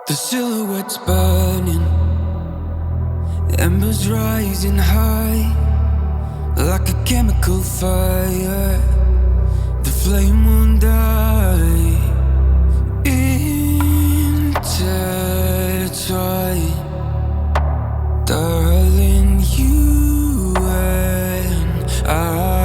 The silhouette's burning, embers rising high, like a chemical fire. The flame won't die. Intertwine, darling, you and I.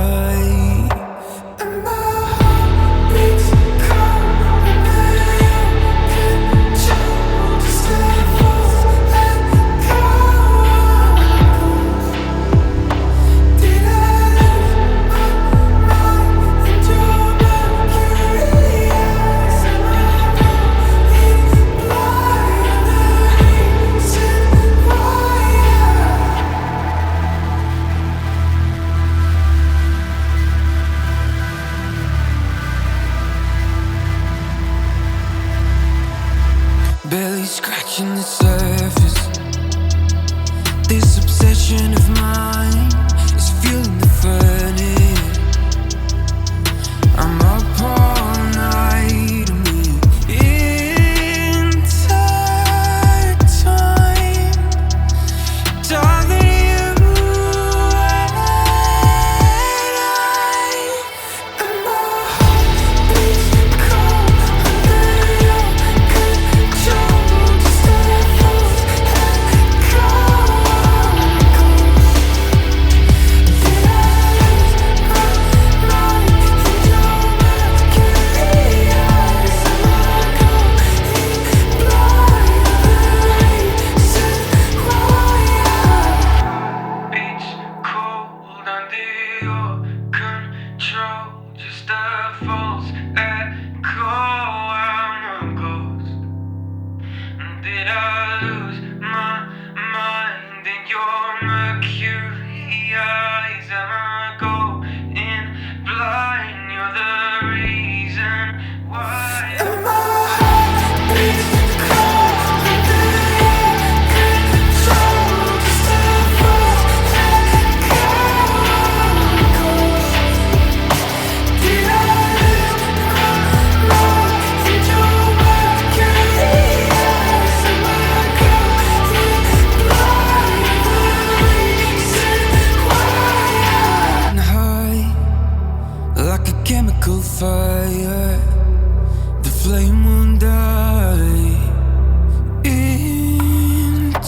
Barely scratching the surface. This obsession of mine is fueling the furnace. I'm up all night and we're intertwined. Darling, you and I. And my heart beats cold under your control. Just a false echo. Did I lose my mind in your mercury eyes? Am I going blind? Reason why beats cold under your control. Just a false echo. I'm a ghost. Did I lose my mind in your mercury eyes? Am I going blind? You're the reason why. And my heart beats cold under your control. Just a false echo. Did I lose my mind in your mercury eyes? Am I going blind? The reason why. High, like a chemical fire. The flame won't die. Intertwine,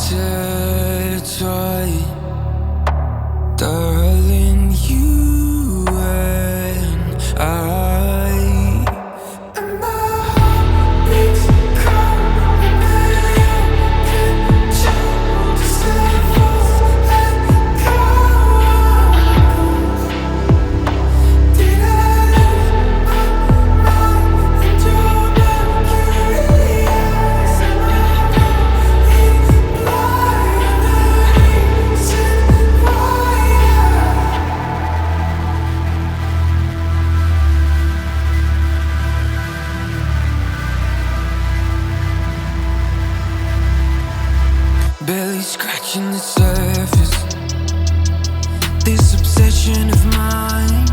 darling, you and I. And my heart beats cold under your control. Just a false echo. Did I lose my mind in your mercury eyes? Am I going blind? The reason why. Barely scratching the surface. This obsession of mine